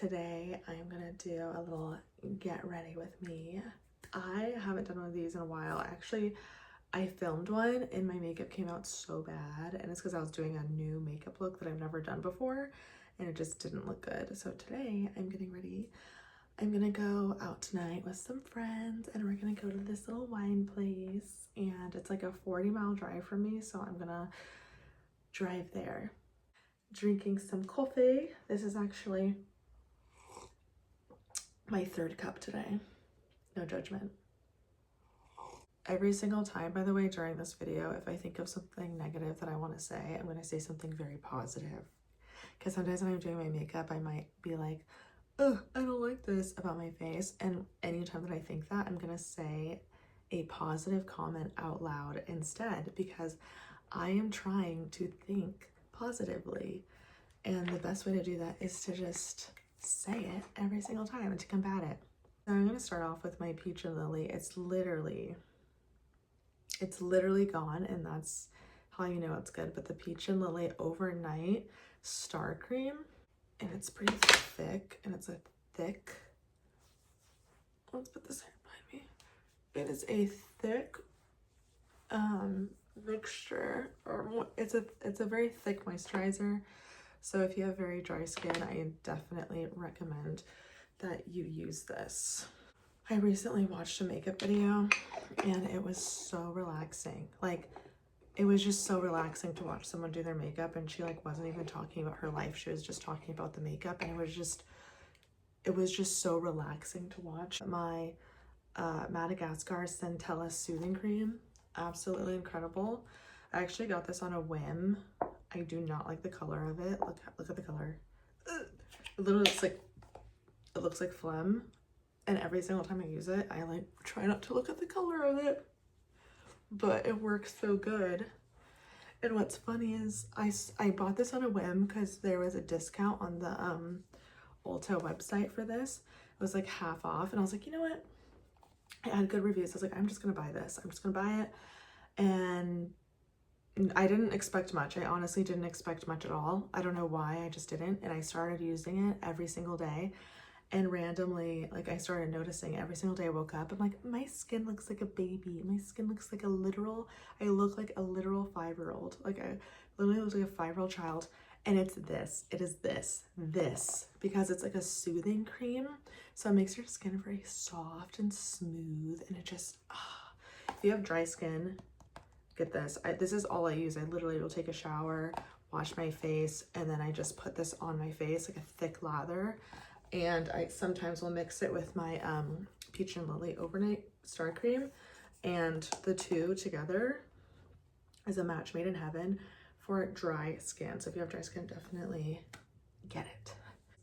today I'm gonna do a little get ready with me. I haven't done one of these in a while. Actually, I filmed one and my makeup came out so bad, and it's because I was doing a new makeup look that I've never done before and it just didn't look good. So today I'm getting ready. I'm gonna go out tonight with some friends and we're gonna go to this little wine place, and it's like a 40-mile drive from me, so I'm gonna drive there. Drinking some coffee. This is actually my third cup today. No judgment. Every single time, by the way, during this video, if I think of something negative that I want to say, I'm going to say something very positive. Because sometimes when I'm doing my makeup, I might be like, oh, I don't like this about my face. And anytime that I think that, I'm going to say a positive comment out loud instead, because I am trying to think positively. And the best way to do that is to just say it every single time and to combat it. So I'm going to start off with my Peach and Lily. It's literally gone, and that's how you know it's good. But the Peach and Lily Overnight Star Cream, and it's pretty thick, and it's a thick, let's put this here behind me. It is a thick mixture, or it's a very thick moisturizer. So if you have very dry skin, I definitely recommend that you use this. I recently watched a makeup video and it was so relaxing. Like, it was just so relaxing to watch someone do their makeup, and she like wasn't even talking about her life. She was just talking about the makeup, and it was just so relaxing to watch. My Madagascar Centella Soothing Cream, absolutely incredible. I actually got this on a whim. I do not like the color of it. Look at the color. It literally looks like phlegm, and every single time I use it, I like try not to look at the color of it, but it works so good. And what's funny is I bought this on a whim because there was a discount on the Ulta website for this. It was like half off, and I was like, you know what? I had good reviews. I was like, I'm just gonna buy this. I'm just gonna buy it. And I didn't expect much. I honestly didn't expect much at all. I don't know why, I just didn't. And I started using it every single day. And randomly, like, I started noticing every single day I woke up, I'm like, my skin looks like a baby. My skin looks like I look like a literal 5-year-old. Like, I literally look like a 5-year-old child. And it is this, because it's like a soothing cream. So it makes your skin very soft and smooth. And it just, if you have dry skin, get this. This is all I use. I literally will take a shower, wash my face, and then I just put this on my face, like a thick lather. And I sometimes will mix it with my Peach and Lily Overnight Star Cream, and the two together is a match made in heaven for dry skin. So if you have dry skin, definitely get it.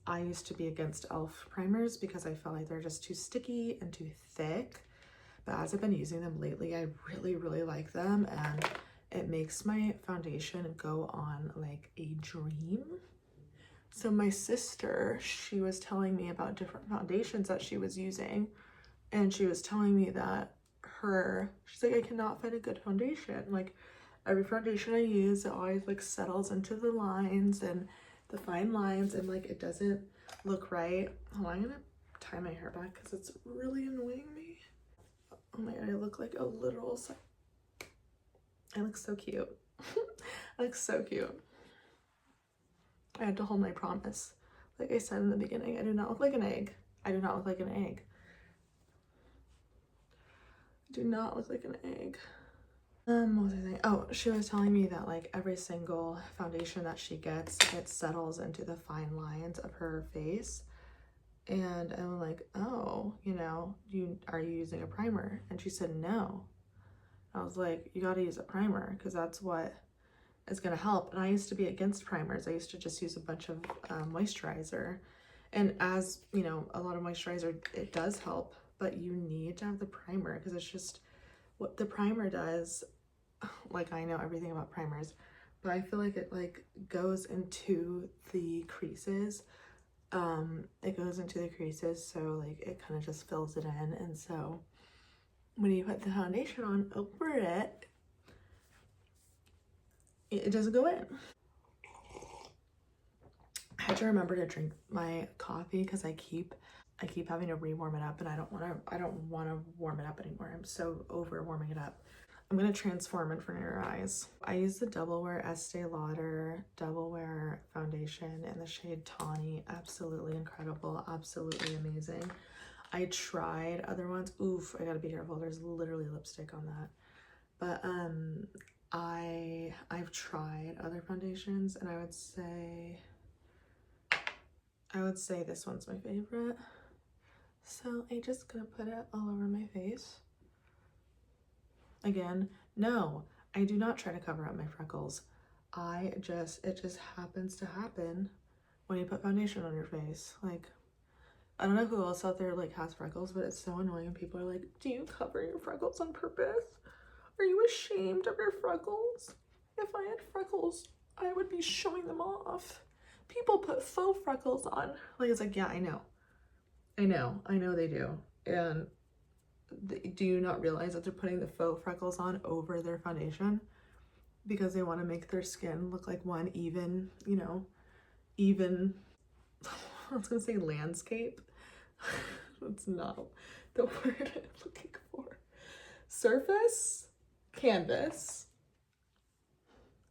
I used to be against e.l.f. primers because I felt like they're just too sticky and too thick. But as I've been using them lately, I really like them, and it makes my foundation go on like a dream. So my sister, she was telling me about different foundations that she was using, and she was telling me that she's like, I cannot find a good foundation. Like, every foundation I use, it always like settles into the lines and the fine lines, and like it doesn't look right. Hold on, I'm gonna tie my hair back because it's really annoying me. Oh my god, I look like a literal, I look so cute. I look so cute. I had to hold my promise. Like I said in the beginning, I do not look like an egg. I do not look like an egg. I do not look like an egg. What was I saying? Oh, she was telling me that like every single foundation that she gets, it settles into the fine lines of her face. And I'm like, oh, you know, are you using a primer? And she said, no. I was like, you gotta use a primer because that's what is gonna help. And I used to be against primers. I used to just use a bunch of moisturizer. And as you know, a lot of moisturizer, it does help, but you need to have the primer because it's just what the primer does. Like, I know everything about primers, but I feel like it like goes into the creases. It goes into the creases, so like it kind of just fills it in. And so when you put the foundation on over it, it doesn't go in. I had to remember to drink my coffee because I keep having to re-warm it up, and I don't want to warm it up anymore. I'm so over warming it up. I'm gonna transform in front of your eyes. I use the Double Wear Estee Lauder Double Wear foundation in the shade Tawny. Absolutely incredible, absolutely amazing. I tried other ones. Oof, I gotta be careful. There's literally lipstick on that. But I've tried other foundations, and I would say this one's my favorite. So I'm just gonna put it all over my face. Again, no, I do not try to cover up my freckles. It just happens to happen when you put foundation on your face. Like, I don't know who else out there like has freckles, but it's so annoying when people are like, do you cover your freckles on purpose? Are you ashamed of your freckles? If I had freckles, I would be showing them off. People put faux freckles on. Like, it's like, yeah, I know they do. And do you not realize that they're putting the faux freckles on over their foundation because they want to make their skin look like one even, you know, even, I was gonna say landscape. That's not the word I'm looking for. Surface? Canvas?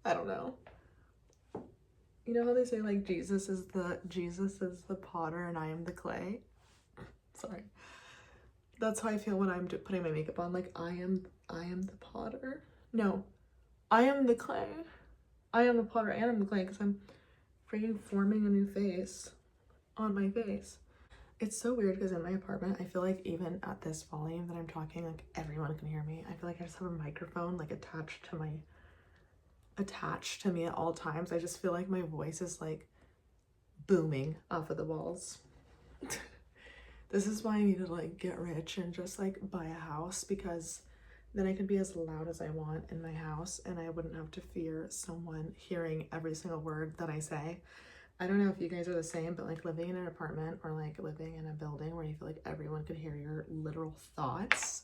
I don't know. You know how they say like Jesus is the potter and I am the clay? Sorry. That's how I feel when I'm putting my makeup on. Like, I am the potter. No, I am the clay. I am the potter and I'm the clay because I'm freaking forming a new face on my face. It's so weird because in my apartment, I feel like even at this volume that I'm talking, like everyone can hear me. I feel like I just have a microphone like attached to me at all times. I just feel like my voice is like booming off of the walls. This is why I need to like get rich and just like buy a house, because then I can be as loud as I want in my house and I wouldn't have to fear someone hearing every single word that I say. I don't know if you guys are the same, but like living in an apartment or like living in a building where you feel like everyone could hear your literal thoughts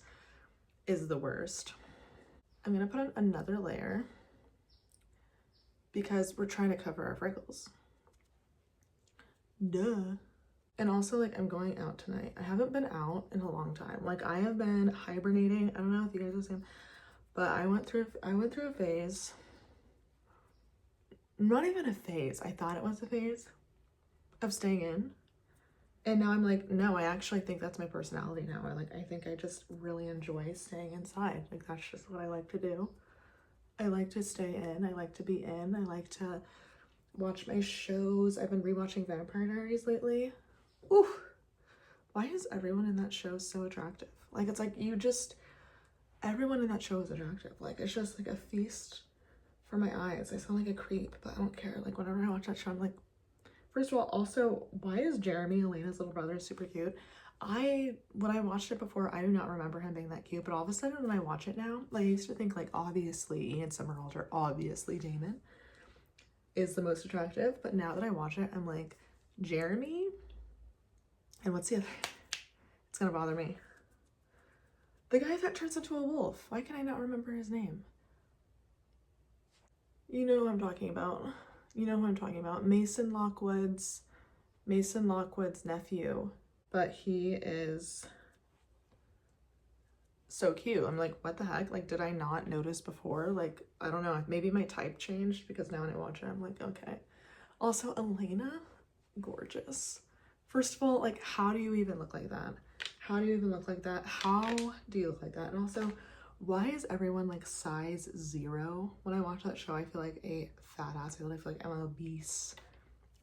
is the worst. I'm gonna put on another layer because we're trying to cover our freckles. Duh. And also, like, I'm going out tonight. I haven't been out in a long time. Like, I have been hibernating. I don't know if you guys are the same, but I went through a phase. Not even a phase. I thought it was a phase of staying in. And now I'm like, no, I actually think that's my personality now. I think I just really enjoy staying inside. Like, that's just what I like to do. I like to stay in. I like to be in. I like to watch my shows. I've been rewatching Vampire Diaries lately. Ooh, why is everyone in that show so attractive? Like, it's like everyone in that show is attractive. Like, it's just like a feast for my eyes. I sound like a creep, but I don't care. Like, whenever I watch that show, I'm like, first of all, also, why is Jeremy, Elena's little brother, super cute? When I watched it before, I do not remember him being that cute, but all of a sudden when I watch it now, like, I used to think like, obviously Ian Somerhalder, or obviously Damon is the most attractive, but now that I watch it, I'm like, Jeremy, and what's the other? It's gonna bother me. The guy that turns into a wolf. Why can I not remember his name? You know who I'm talking about. You know who I'm talking about. Mason Lockwood's nephew. But he is so cute. I'm like, what the heck? Like, did I not notice before? Like, I don't know. Maybe my type changed because now when I watch it, I'm like, okay. Also, Elena, gorgeous. First of all, like, how do you even look like that? How do you even look like that? How do you look like that? And also, why is everyone like size 0? When I watch that show, I feel like a fat ass. I feel like I'm obese.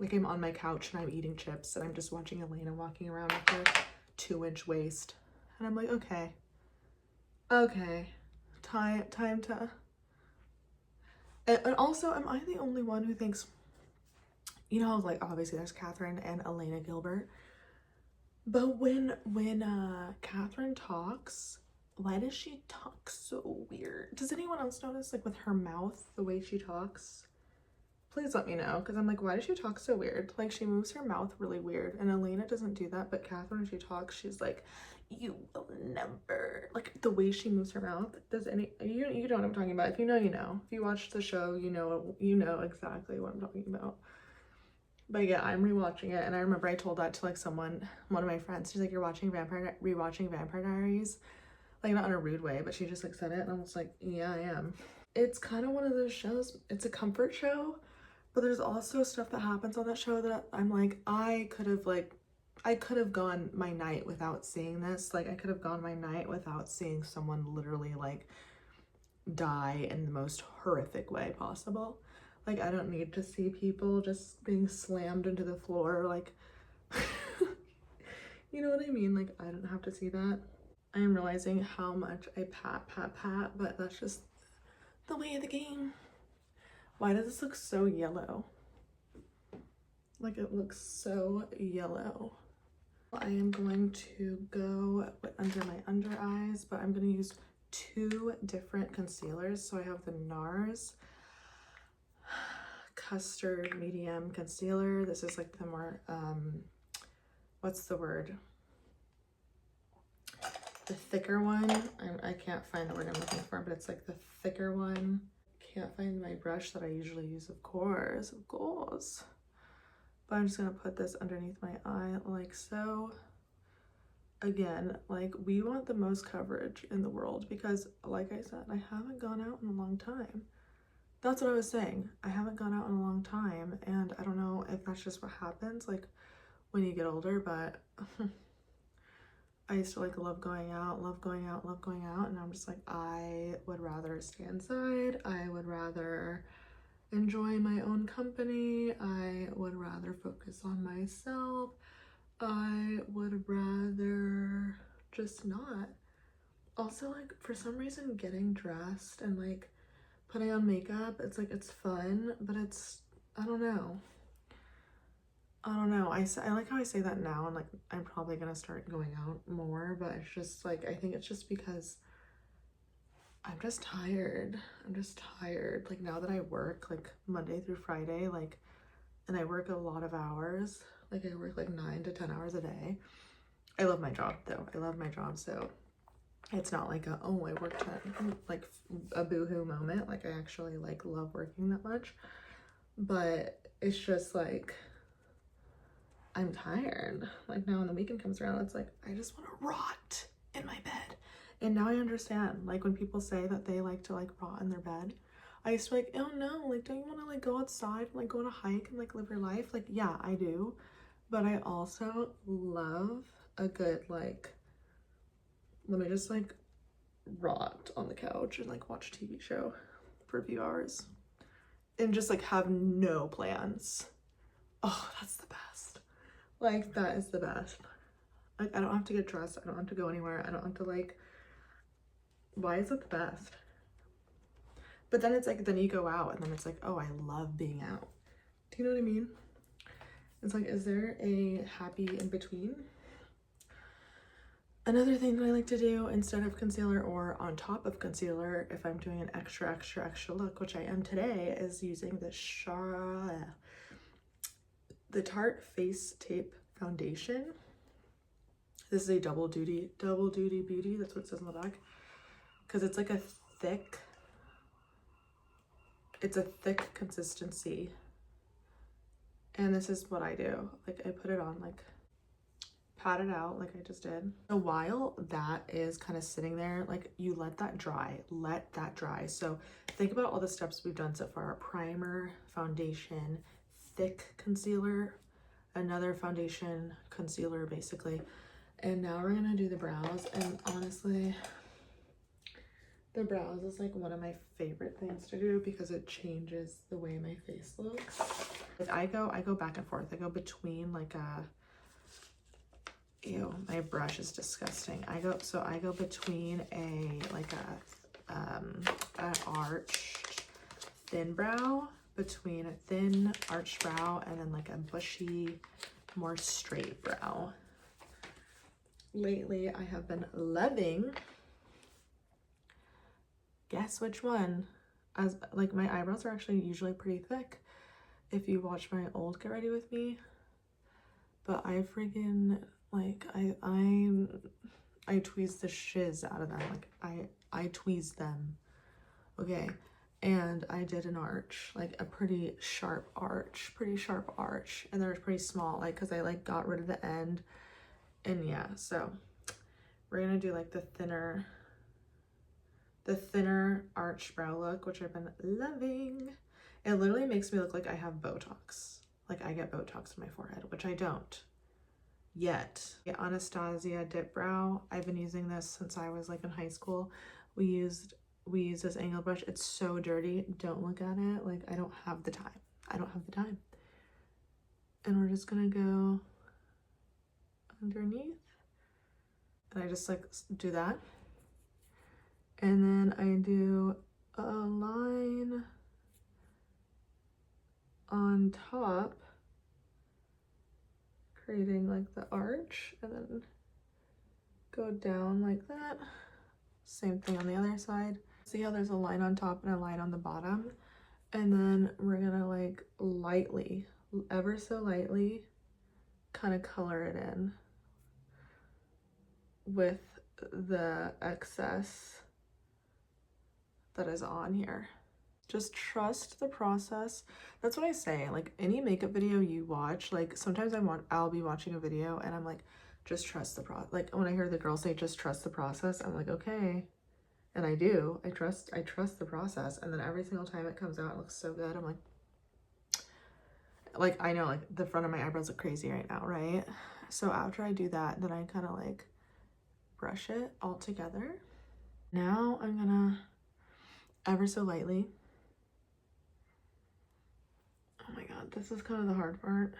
Like, I'm on my couch and I'm eating chips and I'm just watching Elena walking around with her 2-inch waist. And I'm like, okay, time to. And also, am I the only one who thinks, you know, like, obviously there's Catherine and Elena Gilbert, but when Catherine talks, why does she talk so weird? Does anyone else notice, like, with her mouth, the way she talks? Please let me know, because I'm like, why does she talk so weird? Like, she moves her mouth really weird, and Elena doesn't do that, but Catherine, when she talks, she's like, you will never, like, the way she moves her mouth. You know what I'm talking about. If you know, you know. If you watch the show, you know exactly what I'm talking about. But yeah, I'm rewatching it, and I remember I told that to like someone, one of my friends. She's like, "You're rewatching Vampire Diaries," like not in a rude way, but she just like said it, and I was like, "Yeah, I am." It's kind of one of those shows. It's a comfort show, but there's also stuff that happens on that show that I'm like, I could have gone my night without seeing this. Like, I could have gone my night without seeing someone literally like die in the most horrific way possible. Like, I don't need to see people just being slammed into the floor, like, you know what I mean? Like, I don't have to see that. I am realizing how much I pat, but that's just the way of the game. Why does this look so yellow? Like, it looks so yellow. I am going to go under my under eyes, but I'm going to use 2 different concealers. So I have the NARS Custard Medium Concealer. This is like the more, what's the word? The thicker one. I can't find the word I'm looking for, but it's like the thicker one. Can't find my brush that I usually use, of course. But I'm just gonna put this underneath my eye like so. Again, like, we want the most coverage in the world because, like I said, I haven't gone out in a long time. That's what I was saying. I haven't gone out in a long time, and I don't know if that's just what happens like when you get older, but I used to like love going out, and I'm just like, I would rather stay inside. I would rather enjoy my own company. I would rather focus on myself. I would rather just not. Also, like, for some reason, getting dressed and like putting on makeup, it's like, it's fun, but it's, I don't know. I like how I say that now, and like, I'm probably gonna start going out more, but it's just like, I think it's just because I'm just tired. Like, now that I work like Monday through Friday, like, and I work a lot of hours, like I work like 9 to 10 hours a day. I love my job though. So it's not like oh, I worked at like a boohoo moment. Like, I actually like love working that much, but it's just like, I'm tired. Like, now when the weekend comes around, it's like, I just want to rot in my bed. And now I understand, like, when people say that they like to like rot in their bed, I used to be like, oh no, like, don't you want to like go outside and like go on a hike and like live your life? Like, yeah, I do, but I also love a good like, let me just like rot on the couch and like watch a TV show for a few hours and just like have no plans. Oh, that's the best. Like, that is the best. Like, I don't have to get dressed. I don't have to go anywhere. I don't have to like, why is it the best? But then it's like, then you go out and then it's like, oh, I love being out. Do you know what I mean? It's like, is there a happy in between? Another thing that I like to do instead of concealer or on top of concealer, if I'm doing an extra look, which I am today, is using the Tarte Face Tape Foundation. This is a double duty beauty. That's what it says on the back. Because it's like it's a thick consistency. And this is what I do. Like, I put it on, like, pat it out like I just did. So while that is kind of sitting there, like, you let that dry. So think about all the steps we've done so far. Primer, foundation, thick concealer, another foundation, concealer, basically. And now we're gonna do the brows, and honestly, the brows is like one of my favorite things to do because it changes the way my face looks. Like, I go back and forth. I go between like ew, my brush is disgusting. I go between an arched thin brow, between a thin arched brow, and then like a bushy, more straight brow. Lately, I have been loving, guess which one? As like, my eyebrows are actually usually pretty thick if you watch my old Get Ready With Me, but I freaking like, I tweeze the shiz out of them. Like, I tweeze them, okay? and I did an arch, like a pretty sharp arch, and they're pretty small, like, because I like got rid of the end. And yeah, so we're gonna do like the thinner arch brow look, which I've been loving. It literally makes me look like I have Botox. Like I get Botox in my forehead, which I don't yet. The Anastasia Dip Brow, I've been using this since I was like in high school. We used this angle brush. It's so dirty. Don't look at it. Like I don't have the time. And we're just gonna go underneath. And I just like do that. And then I do a line on top, creating like the arch, and then go down like that. Same thing on the other side. See how there's a line on top and a line on the bottom? And then we're gonna like lightly, ever so lightly, kind of color it in with the excess that is on here. Just trust the process. That's what I say. Like any makeup video you watch, like sometimes I'll be watching a video and I'm like, just trust the process. Like when I hear the girls say just trust the process, I'm like, okay. And I do. I trust the process. And then every single time it comes out, it looks so good. I'm like I know like the front of my eyebrows look crazy right now, right? So after I do that, then I kind of like brush it all together. Now I'm gonna ever so lightly. Oh my god, this is kind of the hard part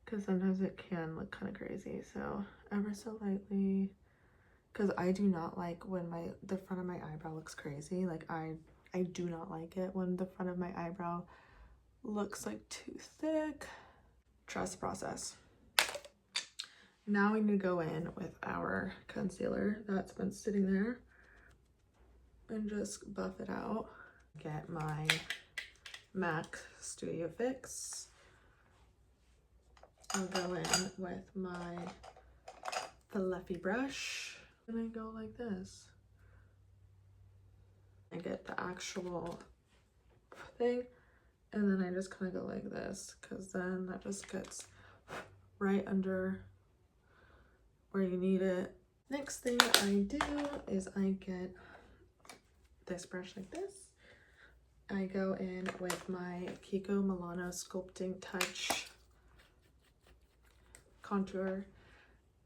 because sometimes it can look kind of crazy. So ever so lightly, because I do not like when the front of my eyebrow looks crazy. Like I do not like it when the front of my eyebrow looks like too thick. Trust the process. Now we need to go in with our concealer that's been sitting there and just buff it out. Get my MAC Studio Fix. I'll go in with my fluffy brush and I go like this. I get the actual thing and then I just kind of go like this because then that just gets right under where you need it. Next thing I do is I get this brush like this. I go in with my Kiko Milano Sculpting Touch contour.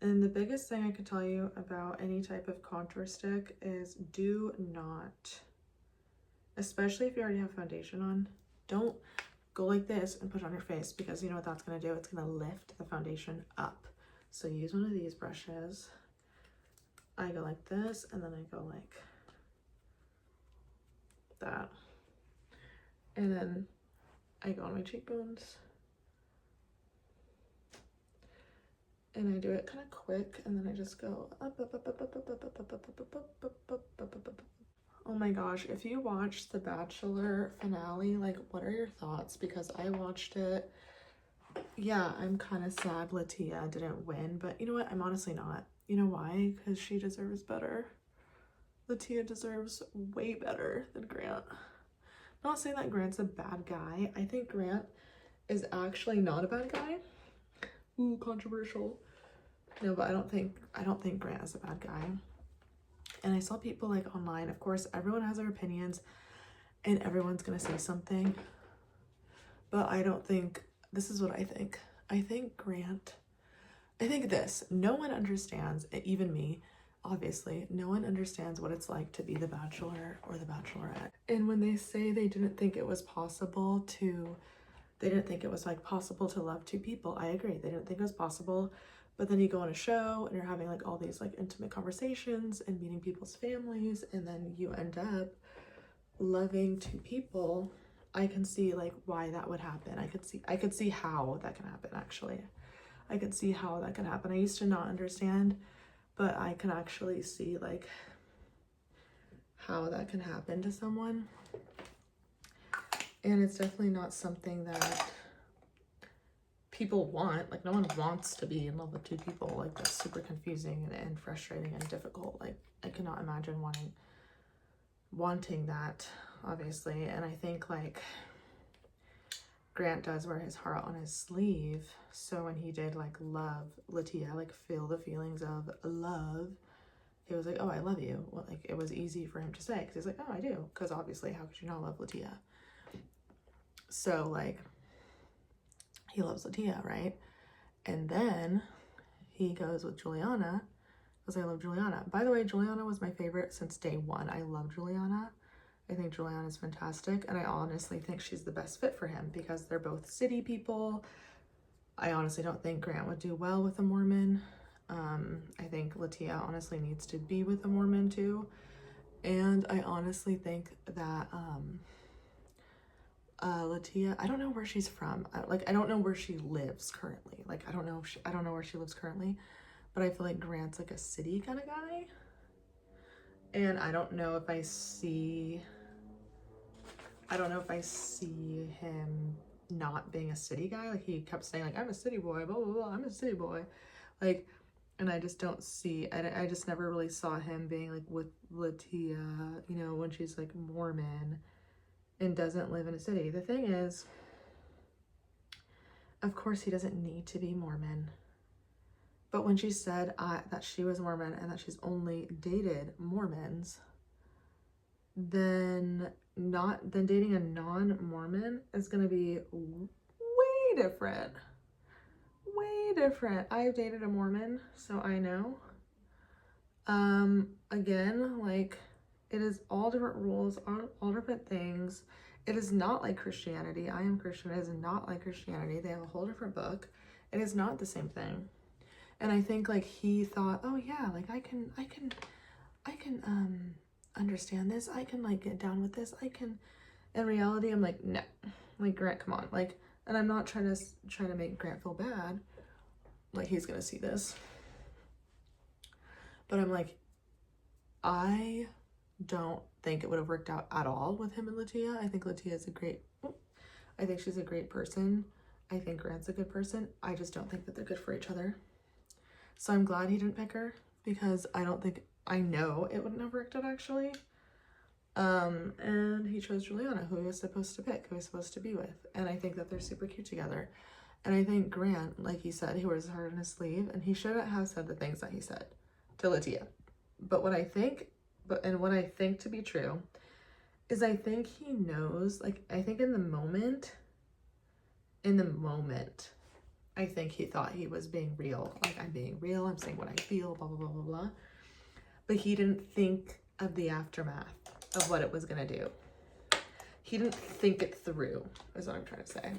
And the biggest thing I could tell you about any type of contour stick is do not, especially if you already have foundation on, don't go like this and put it on your face because you know what that's going to do? It's going to lift the foundation up. So use one of these brushes. I go like this and then I go like that. And then I go on my cheekbones. And I do it kind of quick and then I just go up, up, up, up, up, up, up, up, up, up, up, up, up, up, up, up, up. Oh my gosh, if you watched the Bachelor finale, like what are your thoughts? Because I watched it. Yeah, I'm kind of sad Latia didn't win, but you know what? I'm honestly not. You know why? Because she deserves better. Latia deserves way better than Grant. Not saying that Grant's a bad guy. I think Grant is actually not a bad guy. Ooh, controversial. No, but I don't think Grant is a bad guy. And I saw people like online, of course, everyone has their opinions and everyone's gonna say something. But I don't think, this is what I think. I think this, no one understands, even me, obviously, no one understands what it's like to be the Bachelor or the Bachelorette. And when they say they didn't think it was possible to love two people, I agree. They didn't think it was possible. But then you go on a show and you're having like all these like intimate conversations and meeting people's families, and then you end up loving two people. I can see like why that would happen. I could see how that can happen, actually. I could see how that can happen. I used to not understand, but I can actually see like how that can happen to someone. And it's definitely not something that people want. Like no one wants to be in love with two people. Like that's super confusing and frustrating and difficult. Like I cannot imagine wanting that, obviously. And I think like Grant does wear his heart on his sleeve. So when he did like love Latia, like feel the feelings of love, he was like, oh, I love you. Well, like it was easy for him to say because he's like, oh, I do. Because obviously, how could you not love Latia? So like he loves Latia, right? And then he goes with Juliana because I love Juliana. By the way, Juliana was my favorite since day one. I love Juliana. I think Juliana is fantastic. And I honestly think she's the best fit for him because they're both city people. I honestly don't think Grant would do well with a Mormon. I think Latia honestly needs to be with a Mormon too. And I honestly think that Latia, I don't know where she's from. I don't know where she lives currently. Like, I don't know where she lives currently, but I feel like Grant's like a city kind of guy. And I don't know if I see him not being a city guy. Like he kept saying like, I'm a city boy, blah, blah, blah, I'm a city boy. Like, and I just don't see, I just never really saw him being like with Latia, you know, when she's like Mormon and doesn't live in a city. The thing is, of course he doesn't need to be Mormon. But when she said that she was Mormon and that she's only dated Mormons, then dating a non-Mormon is going to be way different. Way different. I've dated a Mormon, so I know. Again, like, it is all different rules, all different things. It is not like Christianity. I am Christian. It is not like Christianity. They have a whole different book. It is not the same thing. And I think like he thought, oh yeah, like I can understand this. I can like get down with this. I can. In reality, I'm like, no, like Grant, come on, like. And I'm not trying to make Grant feel bad. Like he's gonna see this. But I'm like, I don't think it would have worked out at all with him and Latia. I think Latia is I think she's a great person. I think Grant's a good person. I just don't think that they're good for each other. So I'm glad he didn't pick her because I know it wouldn't have worked out actually. And he chose Juliana, who he was supposed to pick, who he was supposed to be with. And I think that they're super cute together. And I think Grant, like he said, he wears his heart on his sleeve, and he shouldn't have said the things that he said to Latia. But what I think to be true is I think he knows, like, I think in the moment, I think he thought he was being real. Like, I'm being real, I'm saying what I feel, blah, blah, blah, blah, blah. But he didn't think of the aftermath of what it was gonna do. He didn't think it through, is what I'm trying to say.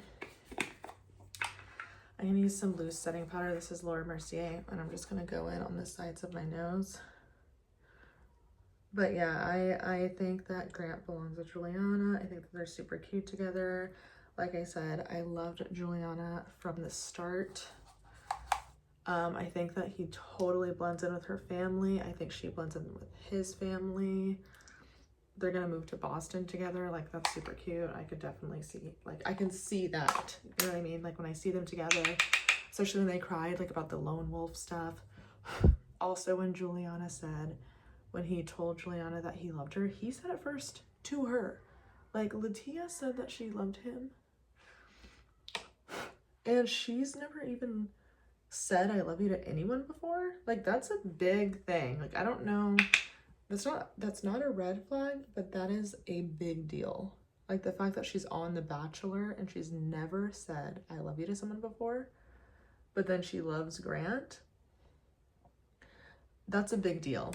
I'm gonna use some loose setting powder. This is Laura Mercier, and I'm just gonna go in on the sides of my nose. But yeah, I think that Grant belongs with Juliana. I think that they're super cute together. Like I said, I loved Juliana from the start. I think that he totally blends in with her family. I think she blends in with his family. They're gonna move to Boston together. Like, that's super cute. I could definitely see, like, I can see that. You know what I mean? Like, when I see them together, especially when they cried, like, about the lone wolf stuff. Also, when Juliana said, when he told Juliana that he loved her, he said it first to her. Like, Latia said that she loved him. And she's never even said I love you to anyone before. Like, that's a big thing. Like, I don't know. That's not a red flag, but that is a big deal. Like, the fact that she's on The Bachelor and she's never said I love you to someone before, but then she loves Grant. That's a big deal.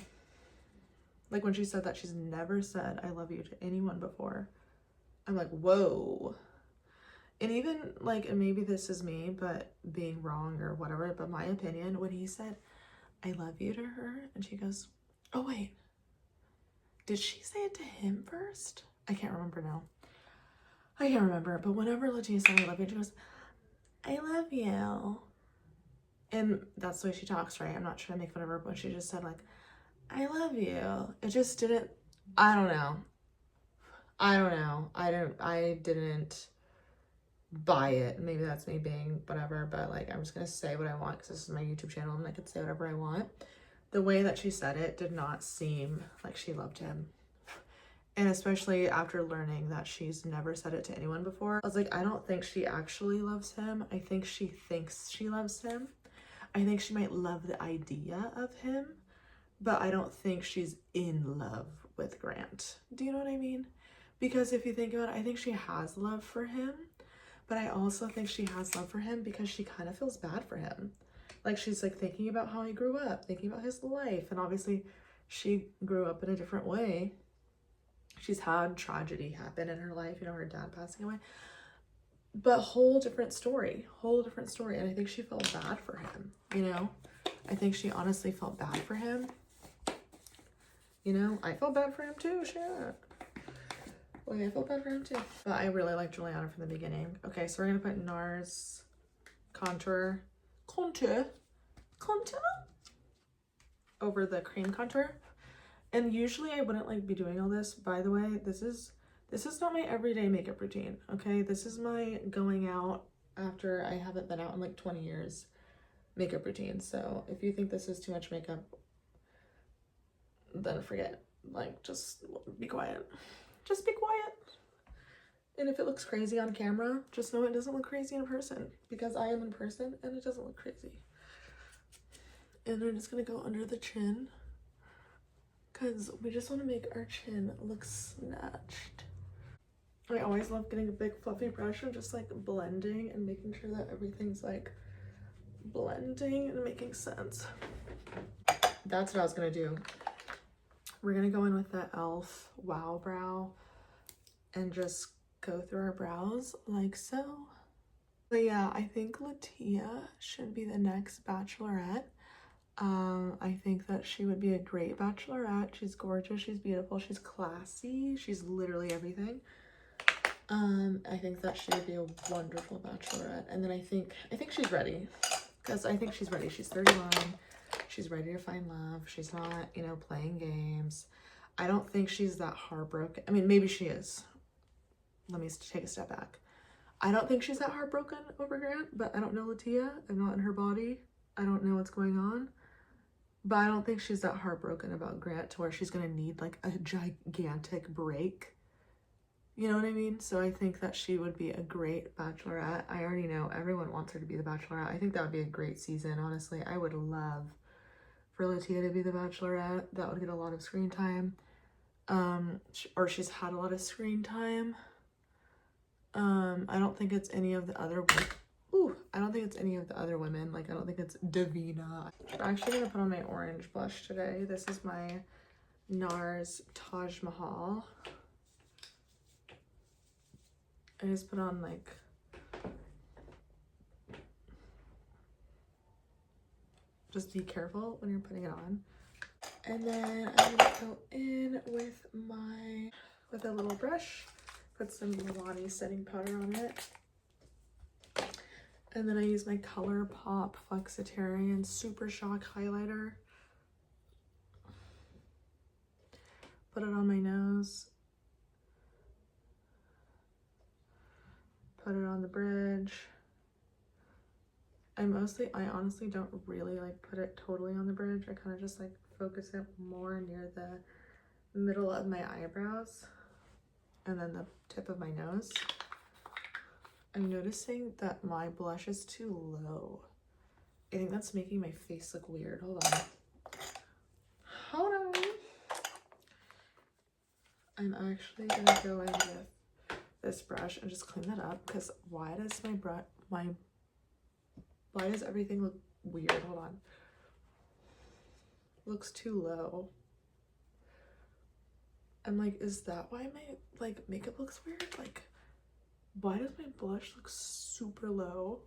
Like, when she said that she's never said I love you to anyone before, I'm like, whoa. And even, like, and maybe this is me, but being wrong or whatever, but my opinion, when he said, I love you to her, and she goes, oh, wait, did she say it to him first? I can't remember now. I can't remember, but whenever Latia said I love you, she goes, I love you. And that's the way she talks, right? I'm not trying to make fun of her, but she just said, like, I love you. It just didn't, I don't know. I didn't buy it. Maybe that's me being whatever, but like, I'm just gonna say what I want because this is my YouTube channel and I could say whatever I want. The way that she said it did not seem like she loved him. And especially after learning that she's never said it to anyone before, I was like, I don't think she actually loves him. I think she thinks she loves him. I think she might love the idea of him, but I don't think she's in love with Grant. Do you know what I mean? Because if you think about it, I think she has love for him, but I also think she has love for him because she kind of feels bad for him. Like, she's like thinking about how he grew up, thinking about his life, and obviously she grew up in a different way. She's had tragedy happen in her life, you know, her dad passing away, but whole different story. And I think she felt bad for him, you know? I think she honestly felt bad for him. You know, I felt bad for him too, shit. Like, I felt bad for him too. But I really like Juliana from the beginning. Okay, so we're gonna put NARS contour over the cream contour. And usually I wouldn't like be doing all this. By the way, this is not my everyday makeup routine, okay? This is my going out after I haven't been out in like 20 years makeup routine. So if you think this is too much makeup, then forget. Like, just be quiet. Just be quiet. And if it looks crazy on camera, just know it doesn't look crazy in person, because I am in person and it doesn't look crazy. And I'm just gonna go under the chin, because we just want to make our chin look snatched. I always love getting a big fluffy brush and just like blending and making sure that everything's like blending and making sense. That's what I was gonna do. We're gonna go in with the e.l.f. Wow Brow and just go through our brows like so. But yeah, I think Latia should be the next Bachelorette. I think that she would be a great Bachelorette. She's gorgeous, she's beautiful, she's classy, she's literally everything. I think that she would be a wonderful Bachelorette. And then I think she's ready, because I think she's ready. She's 31. She's ready to find love. She's not, you know, playing games. I don't think she's that heartbroken. I mean, maybe she is. Let me take a step back. I don't think she's that heartbroken over Grant, but I don't know Latia. I'm not in her body. I don't know what's going on. But I don't think she's that heartbroken about Grant to where she's going to need like a gigantic break. You know what I mean? So I think that she would be a great Bachelorette. I already know everyone wants her to be the Bachelorette. I think that would be a great season, honestly. I would love for Latia to be the Bachelorette. That would get a lot of screen time. Or she's had a lot of screen time. I don't think it's any of the other I don't think it's any of the other women. Like, I don't think it's Davina. I'm actually gonna put on my orange blush today. This is my NARS Taj Mahal. I just put on like just be careful when you're putting it on. And then I'm gonna go in with a little brush, put some Milani setting powder on it. And then I use my ColourPop Flexitarian Super Shock highlighter. Put it on my nose. Put it on the bridge. I honestly don't really like put it totally on the bridge. I kind of just like focus it more near the middle of my eyebrows and then the tip of my nose. I'm noticing that my blush is too low. I think that's making my face look weird. Hold on. Hold on. I'm actually gonna go in with this brush and just clean that up, because why does why does everything look weird? Hold on. Looks too low. I'm like, is that why my like makeup looks weird? Like, why does my blush look super low?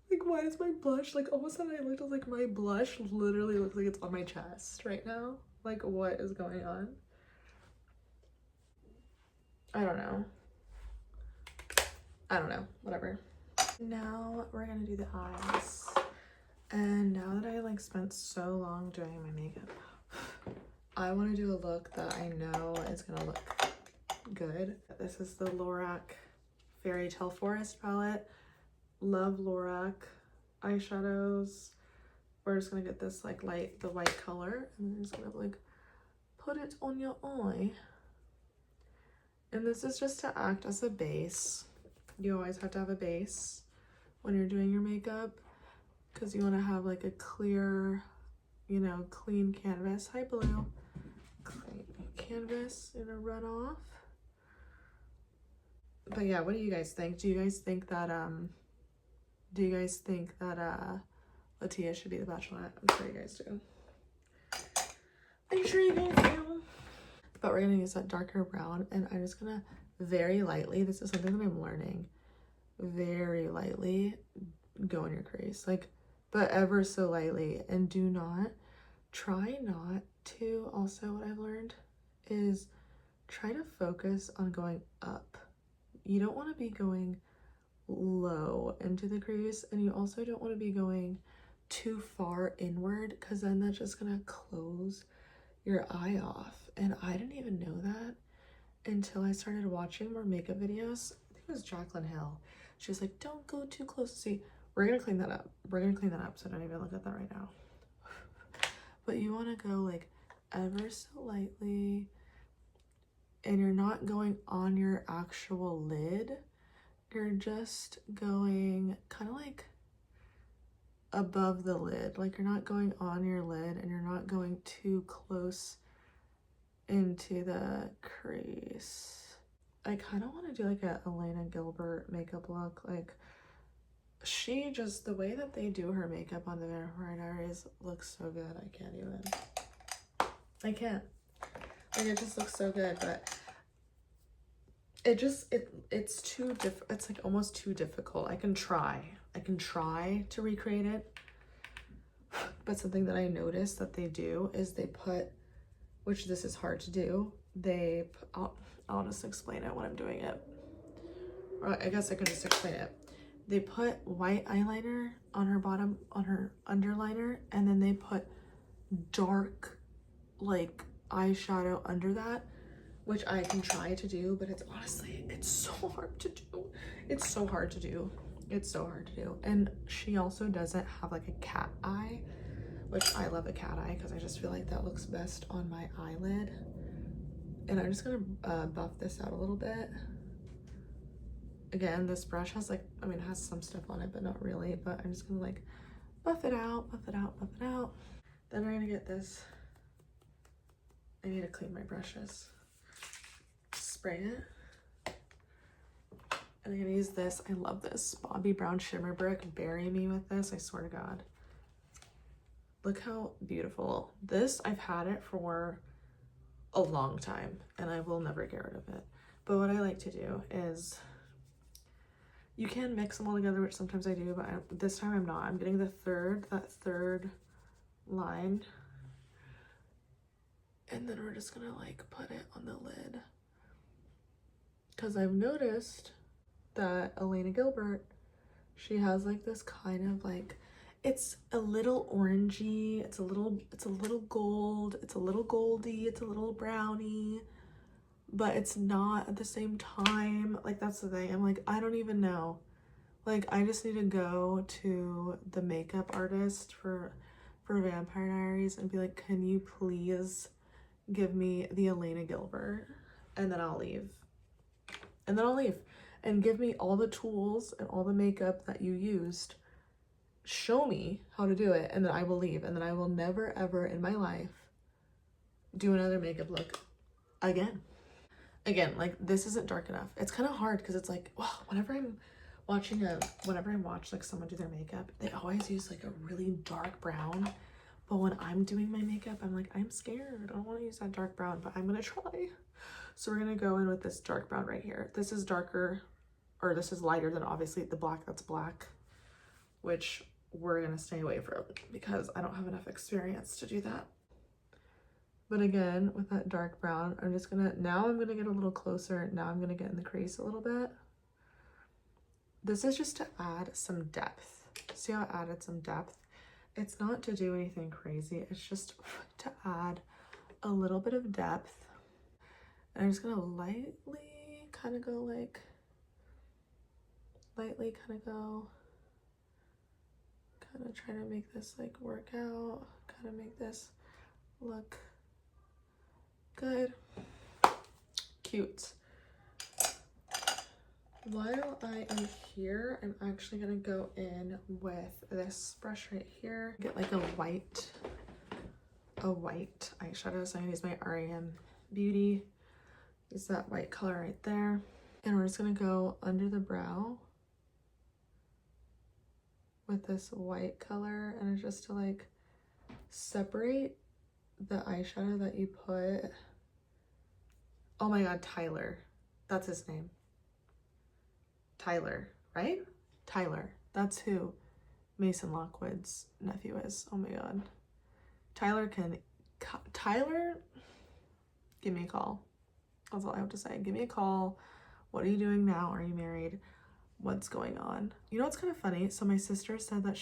Like, why does my blush, like, all of a sudden I looked, I was like, my blush literally looks like it's on my chest right now. Like, what is going on? I don't know. Whatever. Now we're gonna do the eyes. And now that I like spent so long doing my makeup, I want to do a look that I know is gonna look good. This is the Lorac Fairy Tale Forest palette. Love Lorac eyeshadows. we're just gonna get this like the white color, and then just gonna like put it on your eye. And this is just to act as a base. You always have to have a base when you're doing your makeup, because you want to have like a clear, you know, clean canvas. Hi, Blue. Clean canvas in a runoff. But yeah, what do you guys think? Do you guys think that Latia should be the Bachelorette? I'm sure you guys do. I'm sure you guys do. But we're gonna use that darker brown, and I'm just gonna very lightly, this is something that I'm learning, very lightly go in your crease, like, but ever so lightly. And try not to, also what I've learned is try to focus on going up. You don't want to be going low into the crease, and you also don't want to be going too far inward, because then that's just gonna close your eye off. And I didn't even know that until I started watching more makeup videos. I think it was Jaclyn Hill. She was like, don't go too close. See, we're gonna clean that up. We're gonna clean that up, so don't even look at that right now. But you want to go like ever so lightly, and you're not going on your actual lid. You're just going kind of like above the lid. Like you're not going on your lid, and you're not going too close into the crease. I kind of want to do like a Elena Gilbert makeup look. Like she just, the way that they do her makeup on the Vampire Diaries looks so good. I can't even. I can't. Like it just looks so good, but it's too it's like almost too difficult. I can try to recreate it, but something that I noticed that they do is they put, which this is hard to do, I'll just explain it when I'm doing it, or I guess I can just explain it. They put white eyeliner on her bottom, on her underliner, and then they put dark like eyeshadow under that, which I can try to do, but it's honestly, it's so hard to do. It's so hard to do. It's so hard to do. And she also doesn't have like a cat eye, which I love a cat eye because I just feel like that looks best on my eyelid. And I'm just gonna buff this out a little bit. Again, this brush has like, I mean, it has some stuff on it, but not really. But I'm just gonna like buff it out, buff it out, buff it out. Then we're gonna get this. I need to clean my brushes. Spray it. And I'm gonna use this. I love this Bobbi Brown Shimmer Brick. Bury me with this, I swear to God. Look how beautiful. This, I've had it for a long time and I will never get rid of it. But what I like to do is, you can mix them all together, which sometimes I do, but this time I'm not. I'm getting that third line. And then we're just gonna like put it on the lid. Because I've noticed that Elena Gilbert, she has like this kind of like, it's a little orangey, it's a little gold, it's a little goldy, it's a little browny, but it's not at the same time. Like that's the thing. I'm like, I don't even know. Like I just need to go to the makeup artist for Vampire Diaries and be like, can you please give me the Elena Gilbert? And then I'll leave. And then I'll leave. And give me all the tools and all the makeup that you used. Show me how to do it, and then I will leave. And then I will never ever in my life do another makeup look again. Again, like this isn't dark enough. It's kind of hard because it's like, well, whenever I watch like someone do their makeup, they always use like a really dark brown. But when I'm doing my makeup, I'm like, I'm scared. I don't want to use that dark brown, but I'm gonna try. So we're gonna go in with this dark brown right here. This is darker, or this is lighter than obviously the black that's black, which we're gonna stay away from because I don't have enough experience to do that. But again, with that dark brown, I'm gonna get a little closer. Now I'm gonna get in the crease a little bit. This is just to add some depth. See how I added some depth? It's not to do anything crazy. It's just to add a little bit of depth. And I'm just gonna lightly kind of go kind of trying to make this like work out, kind of make this look good. Cute. While I am here, I'm actually gonna go in with this brush right here. Get like a white eyeshadow. So I'm gonna use my REM Beauty. Use that white color right there. And we're just gonna go under the brow with this white color, and it's just to like separate the eyeshadow that you put. Oh my god, Tyler. That's his name. Tyler, right? Tyler. That's who Mason Lockwood's nephew is. Oh my god. Tyler, give me a call. That's all I have to say. Give me a call. What are you doing now? Are you married? What's going on? You know what's kind of funny? So my sister said that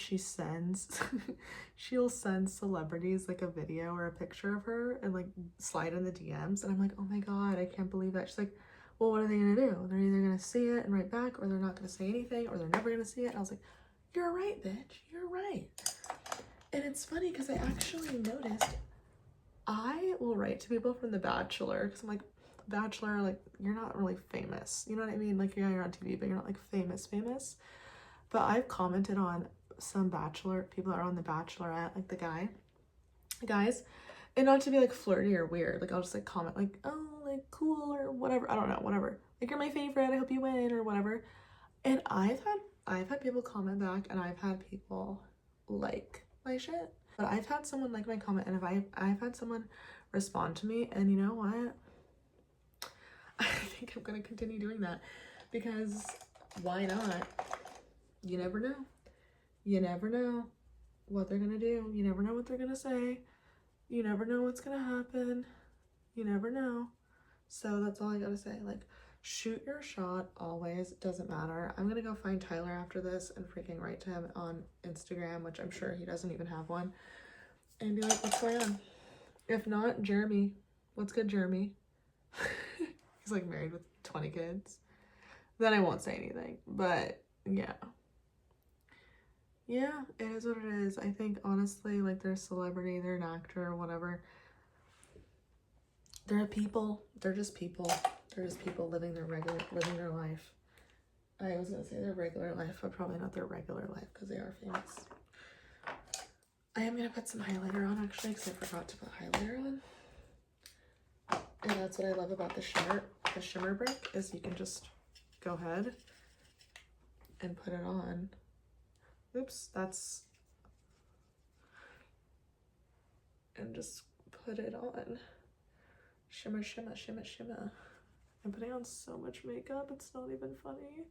she'll send celebrities like a video or a picture of her and like slide in the DMs. And I'm like, oh my god, I can't believe that. She's like, well, what are they gonna do? They're either gonna see it and write back, or they're not gonna say anything, or they're never gonna see it. And I was like, you're right, bitch. You're right. And it's funny because I actually noticed I will write to people from The Bachelor, because I'm like, Bachelor, like, you're not really famous, you know what I mean? Like, yeah, you're on TV, but you're not like famous. But I've commented on some Bachelor people that are on The Bachelorette, like the guys, and not to be like flirty or weird, like I'll just like comment like, oh, like cool or whatever, I don't know, whatever, like you're my favorite, I hope you win or whatever. And I've had people comment back, and I've had people like my shit, but I've had someone like my comment, and if I've had someone respond to me, and you know what, I think I'm gonna continue doing that, because why not? You never know. You never know what they're gonna do. You never know what they're gonna say. You never know what's gonna happen. You never know. So that's all I gotta say. Like, shoot your shot always. It doesn't matter. I'm gonna go find Tyler after this and freaking write to him on Instagram, which I'm sure he doesn't even have one, and be like, what's going on? If not, Jeremy. What's good, Jeremy? He's like married with 20 kids. Then I won't say anything. But yeah. Yeah, it is what it is. I think honestly, like, they're a celebrity, they're an actor or whatever. They're people. They're just people. They're just people living their life. I was gonna say their regular life, but probably not their regular life because they are famous. I am gonna put some highlighter on actually, because I forgot to put highlighter on. And that's what I love about the shimmer brick, is you can just go ahead and put it on. Oops, and just put it on. Shimmer, shimmer, shimmer, shimmer. I'm putting on so much makeup, it's not even funny.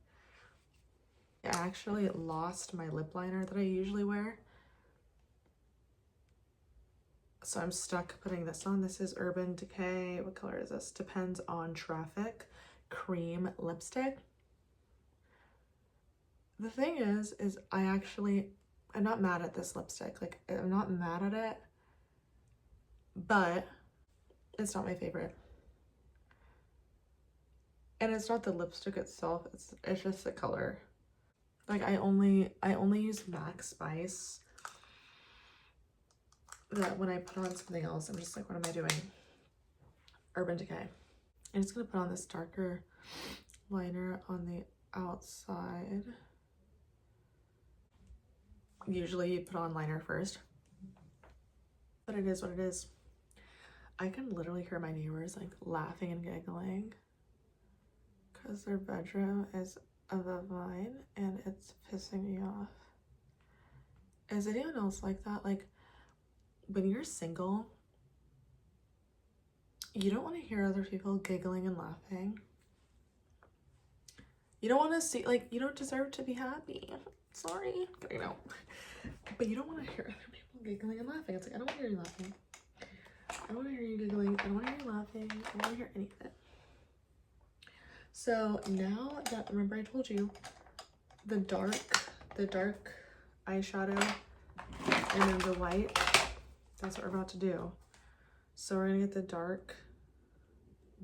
I actually lost my lip liner that I usually wear, so I'm stuck putting this on. This is Urban Decay. What color is this? Depends on Traffic cream lipstick. The thing is I'm not mad at this lipstick. Like, I'm not mad at it, but it's not my favorite. And it's not the lipstick itself, it's just the color. Like, I only use MAC Spice. That when I put on something else, I'm just like, what am I doing? Urban Decay. I'm just gonna put on this darker liner on the outside. Usually you put on liner first, but it is what it is. I can literally hear my neighbors like laughing and giggling because their bedroom is above mine and it's pissing me off. Is anyone else like that? Like, when you're single, you don't want to hear other people giggling and laughing. You don't want to see, like, you don't deserve to be happy. Sorry, I know. But you don't want to hear other people giggling and laughing. It's like, I don't want to hear you laughing. I don't want to hear you giggling. I don't want to hear you laughing. I don't want to hear anything. So now that, remember I told you, the dark eyeshadow and then the white, that's what we're about to do. So we're gonna get the dark.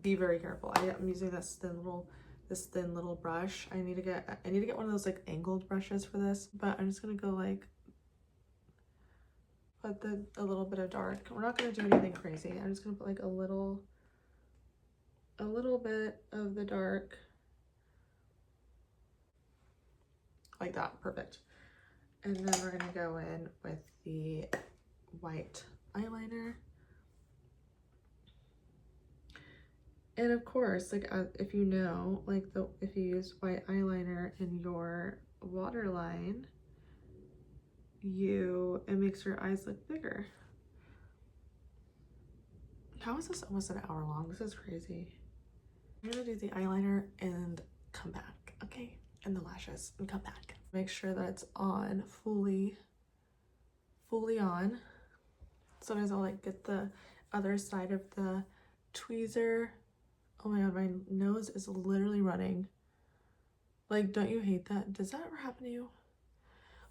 Be very careful. I'm using this thin little brush. I need to get one of those like angled brushes for this, but I'm just gonna go like put a little bit of dark. We're not gonna do anything crazy. I'm just gonna put like a little bit of the dark. Like that, perfect. And then we're gonna go in with the white eyeliner. And of course, like if you know, like if you use white eyeliner in your waterline, it makes your eyes look bigger. How is this almost an hour long? This is crazy. I'm gonna do the eyeliner and come back, okay? And the lashes and come back. Make sure that it's on fully on. Sometimes I'll like get the other side of the tweezer. Oh my god, my nose is literally running. Like, don't you hate that? Does that ever happen to you?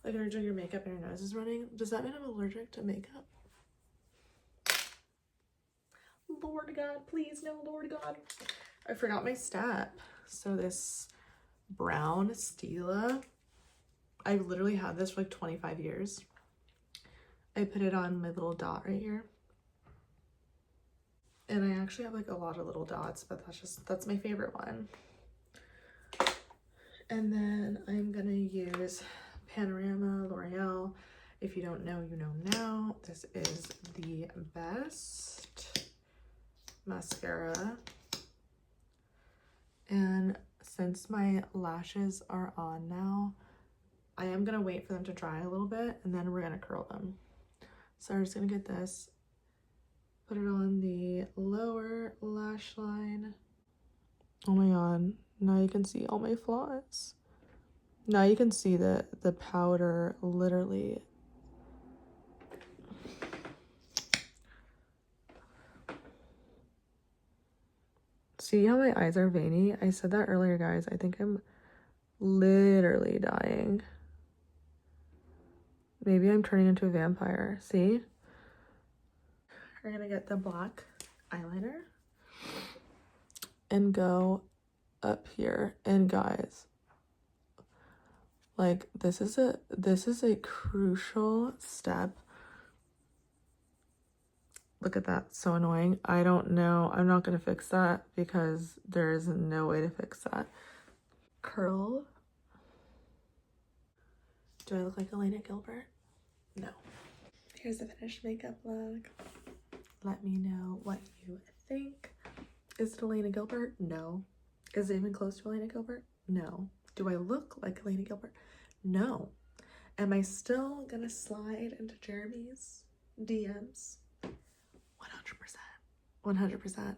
Like when you're doing your makeup and your nose is running? Does that mean I'm allergic to makeup? Lord God, please no, Lord God. I forgot my step. So this brown Stila, I've literally had this for like 25 years. I put it on my little dot right here. And I actually have like a lot of little dots, but that's my favorite one. And then I'm gonna use Panorama L'Oreal. If you don't know, you know now. This is the best mascara. And since my lashes are on now, I am gonna wait for them to dry a little bit and then we're gonna curl them. So I'm just gonna get this, put it on the lower lash line. Oh my god, now you can see all my flaws. Now you can see the powder literally. See how my eyes are veiny? I said that earlier, guys. I think I'm literally dying. Maybe I'm turning into a vampire. See? We're gonna get the black eyeliner and go up here. And guys, like this is a crucial step. Look at that, so annoying. I don't know, I'm not gonna fix that because there is no way to fix that. Curl. Do I look like Elena Gilbert? No. Here's the finished makeup look. Let me know what you think. Is it Elena Gilbert? No. Is it even close to Elena Gilbert? No. Do I look like Elena Gilbert? No. Am I still gonna slide into Jeremy's DMs? 100%. 100%.